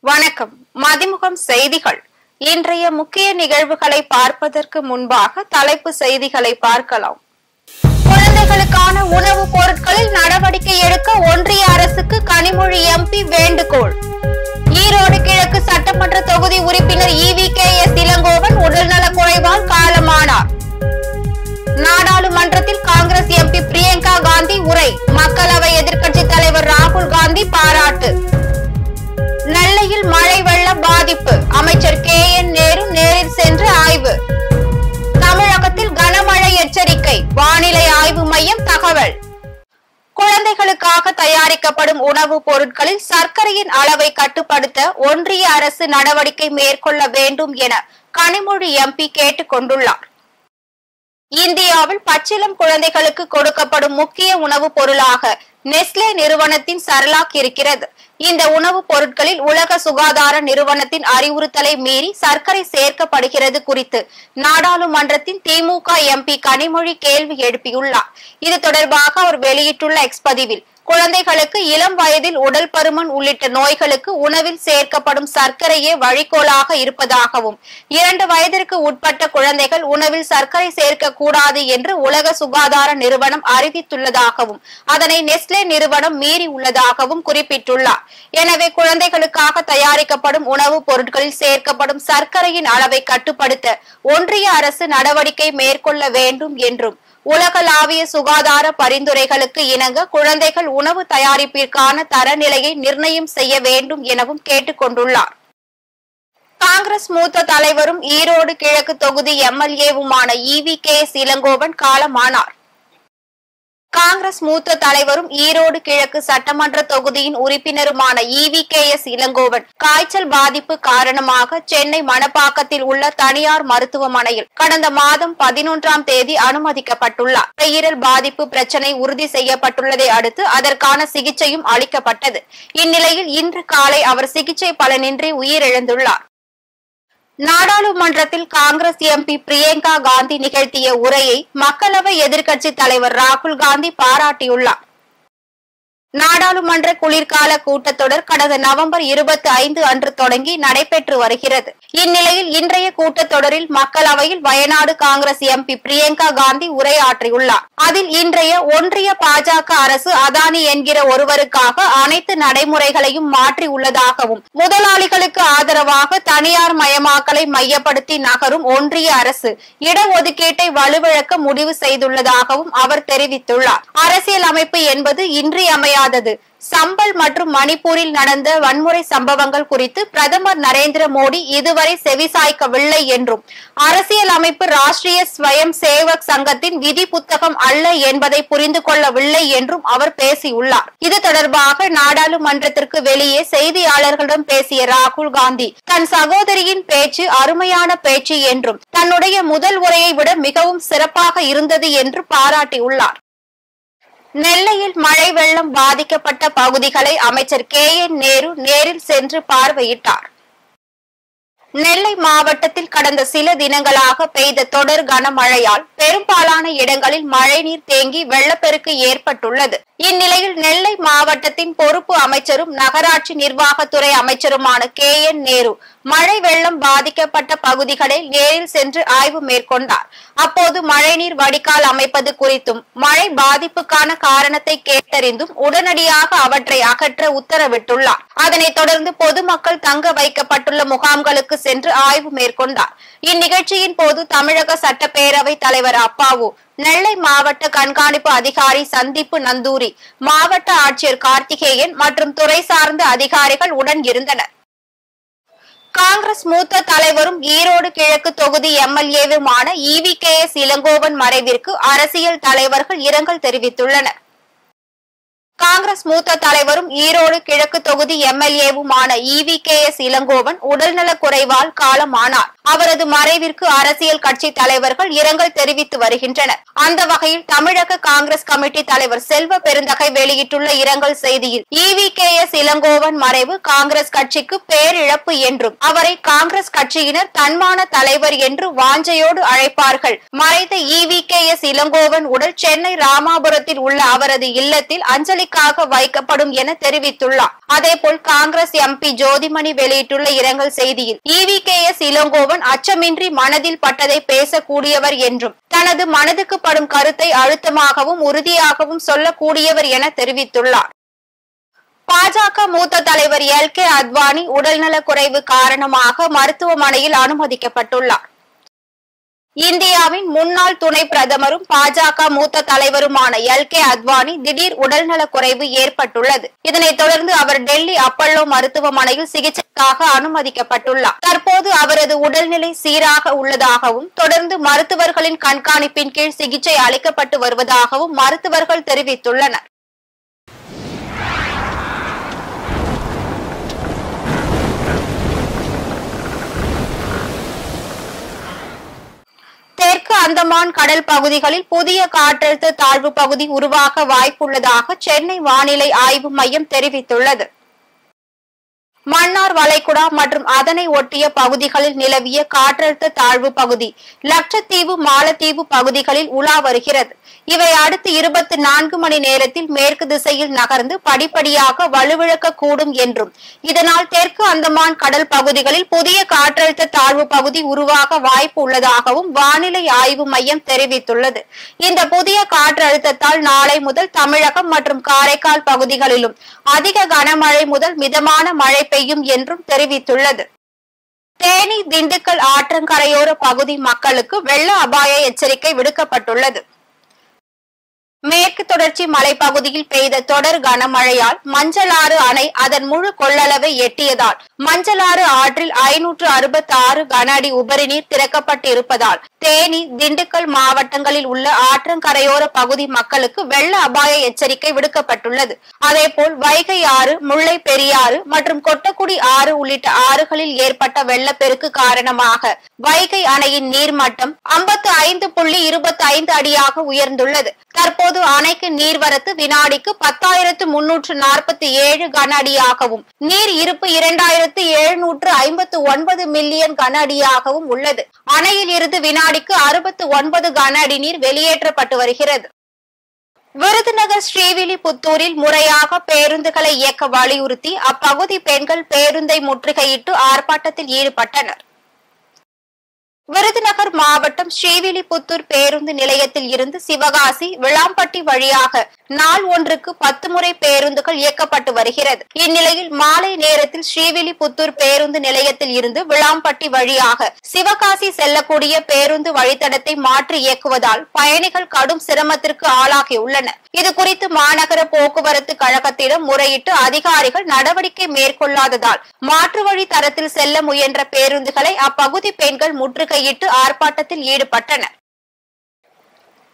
வணக்கம். மதிமுகம் செய்திகள். இன்றைய முக்கிய நிகழ்வுகளை பார்ப்பதற்கு முன்பாக தலைப்பு செய்திகளை பார்க்கலாம். குழந்தைகளுக்கான உணவுப் பொருட்களில் நடவடிக்கை எடுக்க ஒன்றிய அரசுக்கு கனிமொழி எம்பி வேண்டுகோள். ஈரோடு கிழக்கு சட்டமன்ற தொகுதி உறுப்பினர் EVKS இளங்கோவன் உடல்நலக் குறைவால் காலமானார். நாடாளுமன்றத்தில் காங்கிரஸ் எம்பி பிரியங்கா காந்தி உரை. மக்களவை எதிர்க்கட்சித் தலைவர் ராகுல் காந்தி பாராட்டு. நெல்லையில் மழை வெள்ள பாதிப்பு. அமைச்சர் KN நேரு நேரில் சென்று ஆய்வு. தமிழகத்தில் கனமழை எச்சரிக்கை. வானிலை ஆய்வு மையம் தகவல். குழந்தைகளுக்காக தயாரிக்கப்படும் உணவுப் பொருட்களில் சர்க்கரையின் அளவை கட்டுப்படுத்த ஒன்றிய அரசு நடவடிக்கை மேற்கொள்ள வேண்டும் என கனிமொழி எம்பி கேட்டுக் கொண்டுள்ளார். இந்தியாவில் பச்சிளம் குழந்தைகளுக்கு கொடுக்கப்படும் முக்கிய உணவுப் பொருளாக நெஸ்லே நிறுவனத்தின் சரலாக் இருக்கிறது. இந்த உணவுப் பொருட்களில் உலக சுகாதார நிறுவனத்தின் அறிவுறுத்தலை மீறி சர்க்கரை சேர்க்கப்படுகிறது குறித்து நாடாளுமன்றத்தின் திமுக எம்பி கனிமொழி கேள்வி எழுப்பியுள்ளார். இது தொடர்பாக அவர் வெளியிட்டுள்ள எக்ஸ் பதிவில், குழந்தைகளுக்கு இளம் வயதில் உடல் பருமன் உள்ளிட்ட நோய்களுக்கு உணவில் சேர்க்கப்படும் சர்க்கரையே வழிகோலாக இருப்பதாகவும் 2 வயதிற்கு உட்பட்ட குழந்தைகள் உணவில் சர்க்கரை சேர்க்க கூடாது என்று உலக சுகாதார நிறுவனம் அறிவித்துள்ளதாகவும் அதனை நெஸ்லே நிறுவனம் மீறி உள்ளதாகவும் குறிப்பிட்டுள்ளார். எனவே குழந்தைகளுக்காக தயாரிக்கப்படும் உணவுப் பொருட்களில் சேர்க்கப்படும் சர்க்கரையின் அளவை கட்டுப்படுத்த ஒன்றிய அரசு நடவடிக்கை மேற்கொள்ள வேண்டும் என்றும் உலகளாவிய சுகாதார பரிந்துரைகளுக்கு இணங்க குழந்தைகள் உணவு தயாரிப்பிற்கான தரநிலையை நிர்ணயம் செய்ய வேண்டும் எனவும் கேட்டுக் கொண்டுள்ளார். காங்கிரஸ் மூத்த தலைவரும் ஈரோடு கிழக்கு தொகுதி MLAவுமான EVKS இளங்கோவன் காலமானார். காங்கிரஸ் மூத்த தலைவரும் ஈரோடு கிழக்கு சட்டமன்ற தொகுதியின் உறுப்பினருமான EVKS இளங்கோவன் காய்ச்சல் பாதிப்பு காரணமாக சென்னை மணப்பாக்கத்தில் உள்ள தனியார் மருத்துவமனையில் கடந்த மாதம் 11ஆம் தேதி அனுமதிக்கப்பட்டுள்ளார். நுரையீரல் பாதிப்பு பிரச்சனை உறுதி செய்யப்பட்டுள்ளதை அடுத்து அதற்கான சிகிச்சையும் அளிக்கப்பட்டது. இந்நிலையில் இன்று காலை அவர் சிகிச்சை பலனின்றி உயிரிழந்துள்ளார். நாடாளுமன்றத்தில் காங்கிரஸ் எம்பி பிரியங்கா காந்தி நிகழ்த்திய உரையை மக்களவை எதிர்க்கட்சித் தலைவர் ராகுல் காந்தி பாராட்டியுள்ளார். நாடாளுமன்ற குளிர்கால கூட்டத்தொடர் கடந்த நவம்பர் 25 அன்று தொடங்கி நடைபெற்று வருகிறது. இந்நிலையில் இன்றைய கூட்டத்தொடரில் மக்களவையில் வயநாடு காங்கிரஸ் எம்பி பிரியங்கா காந்தி உரையாற்றியுள்ளார். அதில் இன்றைய ஒன்றிய பாஜக அரசு அதானி என்கிற ஒருவருக்காக அனைத்து நடைமுறைகளையும் மாற்றி உள்ளதாகவும் முதலாளிகளுக்கு ஆதரவாக தனியார் மயமாக்கலை மையப்படுத்தி நகரும் ஒன்றிய அரசு இடஒதுக்கீட்டை வலுவிழக்க முடிவு செய்துள்ளதாகவும் அவர் தெரிவித்துள்ளார். அரசியல் அமைப்பு என்பது இன்றியமையாதது. சம்பல் மற்றும் மணிப்பூரில் நடந்த வன்முறை சம்பவங்கள் குறித்து பிரதமர் நரேந்திர மோடி இதுவரை செவிசாய்க்கவில்லை என்றும் அரசியல் அமைப்பு ராஷ்டிரிய ஸ்வயம் சேவக் சங்கத்தின் விதி புத்தகம் அல்ல என்பதை புரிந்து கொள்ளவில்லை என்றும் அவர் பேசியுள்ளார். இது தொடர்பாக நாடாளுமன்றத்திற்கு வெளியே செய்தியாளர்களிடம் பேசிய ராகுல் காந்தி தன் சகோதரியின் பேச்சு அருமையான பேச்சு என்றும் தன்னுடைய முதல் உரையை விட மிகவும் சிறப்பாக இருந்தது என்று பாராட்டியுள்ளார். நெல்லையில் மழை வெள்ளம் பாதிக்கப்பட்ட பகுதிகளை அமைச்சர் KN நேரு நேரில் சென்று பார்வையிட்டார். நெல்லை மாவட்டத்தில் கடந்த சில தினங்களாக பெய்த தொடர் கனமழையால் பெரும்பாலான இடங்களில் மழைநீர் தேங்கி வெள்ளப்பெருக்கு ஏற்பட்டுள்ளது. இந்நிலையில் நெல்லை மாவட்டத்தின் பொறுப்பு அமைச்சரும் நகராட்சி நிர்வாகத்துறை அமைச்சருமான KN நேரு மழை வெள்ளம் பாதிக்கப்பட்ட பகுதிகளை நேரில் சென்று ஆய்வு மேற்கொண்டார். அப்போது மழைநீர் வடிகால் அமைப்பது குறித்தும் மழை பாதிப்புக்கான காரணத்தை கேட்டறிந்தும் உடனடியாக அவற்றை அகற்ற உத்தரவிட்டுள்ளார். அதனைத் தொடர்ந்து பொதுமக்கள் தங்க வைக்கப்பட்டுள்ள முகாம்களுக்கு சென்று ஆய்வு மேற்கொண்டார். இந்நிகழ்ச்சியின் போது தமிழக சட்டப்பேரவை தலைவர் அப்பாவு, நெல்லை மாவட்ட கண்காணிப்பு அதிகாரி சந்தீப் நந்தூரி, மாவட்ட ஆட்சியர் கார்த்திகேயன் மற்றும் துறை சார்ந்த அதிகாரிகள் உடன் இருந்தனர். காங்கிரஸ் மூத்த தலைவரும் ஈரோடு கிழக்கு தொகுதி MLAவுமான EVKS இளங்கோவன் மறைவிற்கு அரசியல் தலைவர்கள் இரங்கல் தெரிவித்துள்ளனர். காங்கிரஸ் மூத்த தலைவரும் ஈரோடு கிழக்கு தொகுதி MLAவுமான EVKS இளங்கோவன் உடல்நலக் குறைவால் காலமானார். அவரது மறைவிற்கு அரசியல் கட்சி தலைவர்கள் இரங்கல் தெரிவித்து வருகின்றனர். அந்த வகையில் தமிழக காங்கிரஸ் கமிட்டி தலைவர் செல்வ பெருந்தகை வெளியிட்டுள்ள இரங்கல் செய்தியில் EVKS இளங்கோவன் மறைவு காங்கிரஸ் கட்சிக்கு பேரிழப்பு என்றும் அவரை காங்கிரஸ் கட்சியினர் தன்மான தலைவர் என்று வாஞ்சையோடு அழைப்பார்கள். மறைந்த EVKS இளங்கோவன் உடல் சென்னை ராமாபுரத்தில் உள்ள அவரது இல்லத்தில் அஞ்சலி விசாரணைக்காக வைக்கப்படும் என தெரிவித்துள்ளார். அதேபோல் காங்கிரஸ் எம்பி ஜோதிமணி வெளியிட்டுள்ள இரங்கல் செய்தியில் EVKS இளங்கோவன் அச்சமின்றி மனதில் பட்டதை பேசக்கூடியவர் என்றும் தனது மனதுக்கு படும் கருத்தை அழுத்தமாகவும் உறுதியாகவும் சொல்லக்கூடியவர் என தெரிவித்துள்ளார். பாஜக மூத்த தலைவர் LK அத்வானி உடல்நலக்குறைவு காரணமாக மருத்துவமனையில் அனுமதிக்கப்பட்டுள்ளார். இந்தியாவின் முன்னாள் துணை பிரதமரும் பாஜக மூத்த தலைவருமான LK அத்வானி திடீர் உடல்நலக்குறைவு ஏற்பட்டுள்ளது. இதனைத் தொடர்ந்து அவர் டெல்லி அப்பல்லோ மருத்துவமனையில் சிகிச்சைக்காக அனுமதிக்கப்பட்டுள்ளார். தற்போது அவரது உடல்நிலை சீராக உள்ளதாகவும் தொடர்ந்து மருத்துவர்களின் கண்காணிப்பின் கீழ் சிகிச்சை அளிக்கப்பட்டு வருவதாகவும் மருத்துவர்கள் தெரிவித்துள்ளனர். தெற்கு அந்தமான் கடல் பகுதிகளில் புதிய காற்றழுத்த தாழ்வு பகுதி உருவாக வாய்ப்புள்ளதாக சென்னை வானிலை ஆய்வு மையம் தெரிவித்துள்ளது. மன்னார் வளைகுடா மற்றும் அதனை ஒட்டிய பகுதிகளில் நிலவிய காற்றழுத்த தாழ்வு பகுதி லட்சத்தீவு மாலத்தீவு பகுதிகளில் உலா வருகிறது. இவை அடுத்து 24 மணி நேரத்தில் மேற்கு திசையில் நகர்ந்து படிப்படியாக வலுவிழக்க கூடும் என்றும் இதனால் தெற்கு அந்தமான் கடல் பகுதிகளில் புதிய காற்றழுத்த தாழ்வு பகுதி உருவாக வாய்ப்பு உள்ளதாகவும் வானிலை ஆய்வு மையம் தெரிவித்துள்ளது. இந்த புதிய காற்றழுத்தத்தால் நாளை முதல் தமிழகம் மற்றும் காரைக்கால் பகுதிகளிலும் அதிக கனமழை முதல் மிதமான மழை பெய்யும் என்றும் தெரிவித்துள்ளது. தேனி திண்டுக்கல் ஆற்றங்கரையோர பகுதி மக்களுக்கு வெள்ள அபாய எச்சரிக்கை விடுக்கப்பட்டுள்ளது. மேற்கு தொடர்ச்சி மலைப்பகுதியில் பெய்த தொடர் கனமழையால் மஞ்சளாறு அணை அதன் முழு கொள்ளளவை எட்டியதால் மஞ்சளாறு ஆற்றில் 566 கன அடி உபரி நீர் திறக்கப்பட்டு இருப்பதால் தேனி திண்டுக்கல் மாவட்டங்களில் உள்ள ஆற்றங்கரையோர பகுதி மக்களுக்கு வெள்ள அபாய எச்சரிக்கை விடுக்கப்பட்டுள்ளது. அதேபோல் வைகை ஆறு, முல்லை பெரியாறு மற்றும் கொட்டக்குடி ஆறு உள்ளிட்ட ஆறுகளில் ஏற்பட்ட வெள்ளப்பெருக்கு காரணமாக வைகை அணையின் நீர்மட்டம் 55.25 அடியாக உயர்ந்துள்ளது. தற்போது அணைக்கு நீர்வரத்து வினாடிக்கு 10,347 கன அடியாகவும் நீர் இருப்பு 2,759 மில்லியன் கன அடியாகவும் உள்ளது. அணையில் இருந்து வினாடிக்கு 69 கன அடி நீர் வெளியேற்றப்பட்டு வருகிறது. விருதுநகர் ஸ்ரீவில்லிபுத்தூரில் முறையாக பேருந்துகளை இயக்க வலியுறுத்தி அப்பகுதி பெண்கள் பேருந்தை முற்றுகையிட்டு ஆர்ப்பாட்டத்தில் ஈடுபட்டனர். விருதுநகர் மாவட்டம் ஸ்ரீவில்லிபுத்தூர் பேருந்து நிலையத்தில் இருந்து சிவகாசி விளாம்பட்டி வழியாக நாள் ஒன்றுக்கு 10 முறை பேருந்துகள் இயக்கப்பட்டு வருகிறது. இந்நிலையில் மாலை நேரத்தில் ஸ்ரீவில்லிபுத்தூர் பேருந்து நிலையத்தில் இருந்து விளாம்பட்டி வழியாக சிவகாசி செல்லக்கூடிய பேருந்து வழித்தடத்தை மாற்றி இயக்குவதால் பயணிகள் கடும் சிரமத்திற்கு ஆளாகியுள்ளனர். இதுகுறித்து மாநகர போக்குவரத்து கழகத்திடம் முறையிட்டு அதிகாரிகள் நடவடிக்கை மேற்கொள்ளாததால் மாற்று வழி தரத்தில் செல்ல முயன்ற பேருந்துகளை அப்பகுதி பெண்கள் முற்றுகையிட்டு ஆர்ப்பாட்டத்தில் ஈடுபட்டனர்.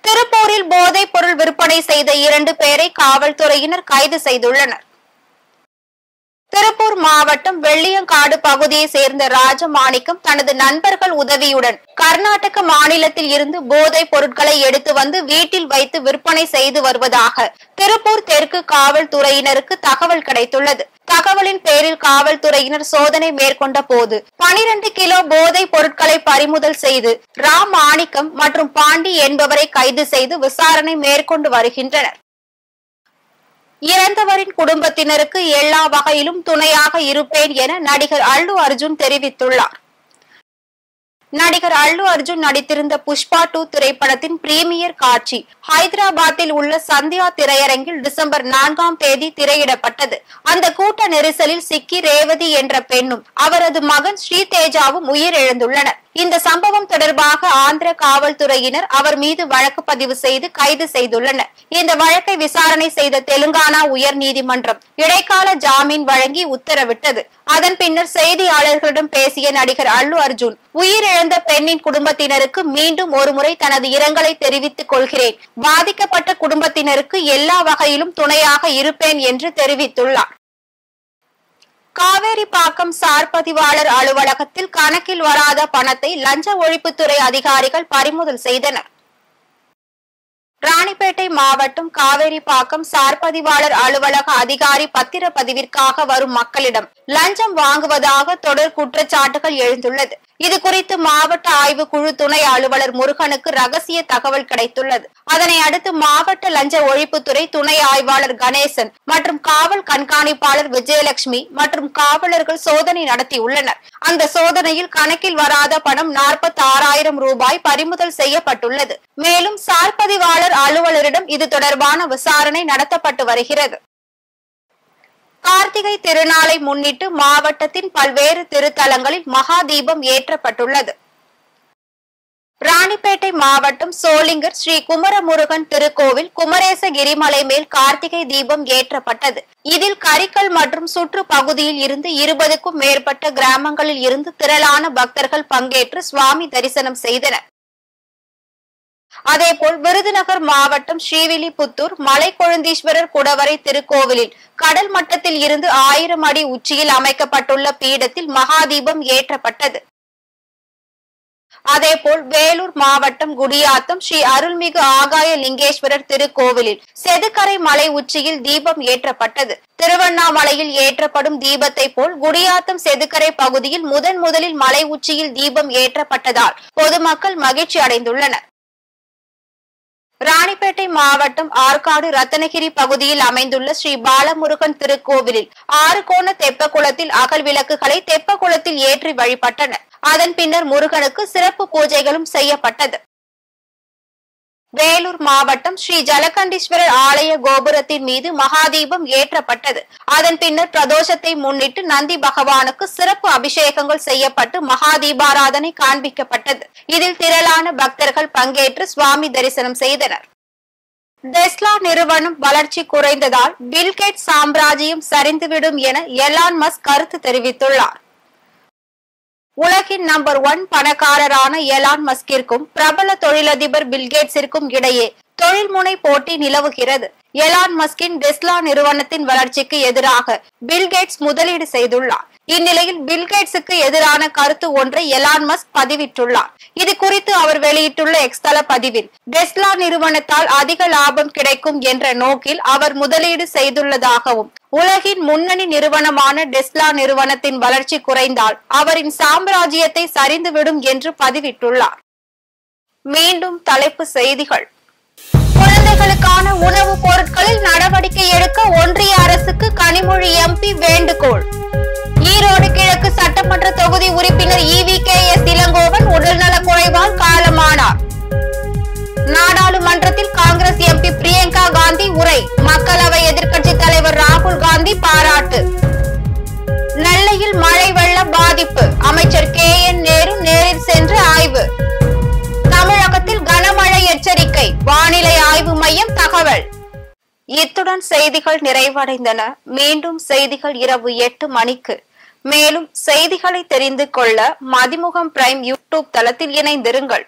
திருப்பூரில் போதைப் பொருள் விற்பனை செய்த 2 பேரை காவல்துறையினர் கைது செய்துள்ளனர். திருப்பூர் மாவட்டம் வெள்ளியங்காடு பகுதியை சேர்ந்த ராஜமாணிக்கம் தனது நண்பர்கள் உதவியுடன் கர்நாடக மாநிலத்தில் இருந்து போதைப் பொருட்களை எடுத்து வந்து வீட்டில் வைத்து விற்பனை செய்து வருவதாக திருப்பூர் தெற்கு காவல்துறையினருக்கு தகவல் கிடைத்துள்ளது. தகவலின் பேரில் காவல்துறையினர் சோதனை மேற்கொண்ட போது 12 கிலோ போதைப் பொருட்களை பறிமுதல் செய்து ராமாணிக்கம் மற்றும் பாண்டி என்பவரை கைது செய்து விசாரணை மேற்கொண்டு வருகின்றனர். இறந்தவரின் குடும்பத்தினருக்கு எல்லா வகையிலும் துணையாக இருப்பேன் என நடிகர் அல்லு அர்ஜுன் தெரிவித்துள்ளார். நடிகர் அல்லு அர்ஜுன் நடித்திருந்த புஷ்பா 2 திரைப்படத்தின் பிரீமியர் காட்சி ஹைதராபாத்தில் உள்ள சந்தியா திரையரங்கில் டிசம்பர் 4ஆம் தேதி திரையிடப்பட்டது. அந்த கூட்ட நெரிசலில் சிக்கி ரேவதி என்ற பெண்ணும் அவரது மகன் ஸ்ரீதேஜாவும் உயிரிழந்துள்ளனர். இந்த சம்பவம் தொடர்பாக ஆந்திர காவல்துறையினர் அவர் மீது வழக்கு பதிவு செய்து கைது செய்துள்ளனர். இந்த வழக்கை விசாரணை செய்த தெலுங்கானா உயர் நீதிமன்றம் இடைக்கால ஜாமீன் வழங்கி உத்தரவிட்டது. அதன் பின்னர் செய்தியாளர்களிடம் பேசிய நடிகர் அல்லு அர்ஜுன் உயிரிழந்த பெண்ணின் குடும்பத்தினருக்கு மீண்டும் ஒருமுறை தனது இரங்கலை தெரிவித்துக் கொள்கிறேன். பாதிக்கப்பட்ட குடும்பத்தினருக்கு எல்லா வகையிலும் துணையாக இருப்பேன் என்று தெரிவித்துள்ளார். காவேரிப்பாக்கம் சார் பதிவாளர் அலுவலகத்தில் கணக்கில் வராத பணத்தை லஞ்ச ஒழிப்புத்துறை அதிகாரிகள் பறிமுதல் செய்தனர். ராணிப்பேட்டை மாவட்டம் காவேரிப்பாக்கம் சார் பதிவாளர் அலுவலக அதிகாரி பத்திரப்பதிவிற்காக வரும் மக்களிடம் லஞ்சம் வாங்குவதாக தொடர் குற்றச்சாட்டுகள் எழுந்துள்ளது. இது குறித்து மாவட்ட ஆய்வு குழு துணை அலுவலர் முருகனுக்கு ரகசிய தகவல் கிடைத்துள்ளது. அதனை அடுத்து மாவட்ட லஞ்ச ஒழிப்புத்துறை துணை ஆய்வாளர் கணேசன் மற்றும் காவல் கண்காணிப்பாளர் விஜயலட்சுமி மற்றும் காவலர்கள் சோதனை நடத்தியுள்ளனர். அந்த சோதனையில் கணக்கில் வராத பணம் 46,000 ரூபாய் பறிமுதல் செய்யப்பட்டுள்ளது. மேலும் சார்பதிவாளர் அலுவலரிடம் இது தொடர்பான விசாரணை நடத்தப்பட்டு வருகிறது. கார்த்திகை திருநாளை முன்னிட்டு மாவட்டத்தின் பல்வேறு திருத்தலங்களில் மகா தீபம் ஏற்றப்பட்டுள்ளது. ராணிப்பேட்டை மாவட்டம் சோளிங்கர் ஸ்ரீ குமரமுருகன் திருக்கோவில் குமரேசகிரி மலை மேல் கார்த்திகை தீபம் ஏற்றப்பட்டது. இதில் கரிக்கல் மற்றும் சுற்று பகுதியில் இருந்து 20க்கும் மேற்பட்ட கிராமங்களில் இருந்து திரளான பக்தர்கள் பங்கேற்று சுவாமி தரிசனம் செய்தனர். அதேபோல் விருதுநகர் மாவட்டம் ஸ்ரீவில்லிபுத்தூர் மலைக்கொழுந்தீஸ்வரர் குடவரை திருக்கோவிலில் கடல் மட்டத்தில் இருந்து 1000 அடி உச்சியில் அமைக்கப்பட்டுள்ள பீடத்தில் மகாதீபம் ஏற்றப்பட்டது. அதேபோல் வேலூர் மாவட்டம் குடியாத்தம் ஸ்ரீ அருள்மிகு ஆகாய லிங்கேஸ்வரர் திருக்கோவிலில் செதுக்கரை மலை உச்சியில் தீபம் ஏற்றப்பட்டது. திருவண்ணாமலையில் ஏற்றப்படும் தீபத்தை போல் குடியாத்தம் செதுக்கரை பகுதியில் முதலில் மலை உச்சியில் தீபம் ஏற்றப்பட்டதால் பொதுமக்கள் மகிழ்ச்சி அடைந்துள்ளனர். ராணிப்பேட்டை மாவட்டம் ஆற்காடு ரத்தனகிரி பகுதியில் அமைந்துள்ள ஸ்ரீ பாலமுருகன் திருக்கோவிலில் 6 கோண தெப்பக்குளத்தில் அகல் விளக்குகளை தெப்பக்குளத்தில் ஏற்றி வழிபட்டனர். அதன் பின்னர் முருகனுக்கு சிறப்பு பூஜைகளும் செய்யப்பட்டது. வேலூர் மாவட்டம் ஸ்ரீ ஜலகண்டீஸ்வரர் ஆலய கோபுரத்தின் மீது மகாதீபம் ஏற்றப்பட்டது. அதன் பின்னர் பிரதோஷத்தை முன்னிட்டு நந்தி பகவானுக்கு சிறப்பு அபிஷேகங்கள் செய்யப்பட்டு மகாதீபாராதனை காண்பிக்கப்பட்டது. இதில் திரளான பக்தர்கள் பங்கேற்று சுவாமி தரிசனம் செய்தனர். டெஸ்லா நிறுவனம் வளர்ச்சி குறைந்ததால் பில்கேட்ஸ் சாம்ராஜ்யம் சரிந்துவிடும் என எலான் மஸ்க் கருத்து தெரிவித்துள்ளார். உலகின் நம்பர் 1 பணக்காரரான எலான் மஸ்கிற்கும் பிரபல தொழிலதிபர் பில்கேட்ஸிற்கும் இடையே தொழில்முனை போட்டி நிலவுகிறது. எலான் மஸ்கின் டெஸ்லா நிறுவனத்தின் வளர்ச்சிக்கு எதிராக பில்கேட்ஸ் முதலீடு செய்துள்ளார். இந்நிலையில் பில்கேட்ஸுக்கு எதிரான கருத்து ஒன்றை எலான் மஸ்க் பதிவிட்டுள்ளார். இது குறித்து அவர் வெளியிட்டுள்ள எக்ஸ் தள பதிவில் டெஸ்லா நிறுவனத்தால் அதிக லாபம் கிடைக்கும் என்ற நோக்கில் அவர் முதலீடு செய்துள்ளதாகவும் உலகின் முன்னணி நிறுவனமான டெஸ்லா நிறுவனத்தின் வளர்ச்சி குறைந்தால் அவரின் சாம்ராஜ்யத்தை சரிந்துவிடும் என்று பதிவிட்டுள்ளார். மீண்டும் தலைப்பு செய்திகள். குழந்தைகளுக்கான உணவுப் பொருட்களில் நடவடிக்கை எடுக்க ஒன்றிய அரசுக்கு கனிமொழி எம்பி வேண்டுகோள். ஈரோடு கிழக்கு சட்டமன்ற தொகுதி உறுப்பினர் EVKS இளங்கோவன் உடல்நலக் குறைவால் காலமானார். நாடாளுமன்றத்தில் காங்கிரஸ் எம்பி பிரியங்கா காந்தி உரை. மக்களவை எதிர்க்கட்சி தலைவர் ராகுல் காந்தி பாராட்டு. நெல்லையில் மழை வெள்ள பாதிப்பு. அமைச்சர் KN நேரு நேரில் சென்று ஆய்வு. தமிழகத்தில் கனமழை எச்சரிக்கை. வானிலை ஆய்வு மையம் தகவல். இத்துடன் செய்திகள் நிறைவடைந்தன. மீண்டும் செய்திகள் இரவு 8 மணிக்கு. மேலும் செய்திகளை தெரிந்து கொள்ள மதிமுகம் பிரைம் யூடியூப் தளத்தில் இணைந்திருங்கள்.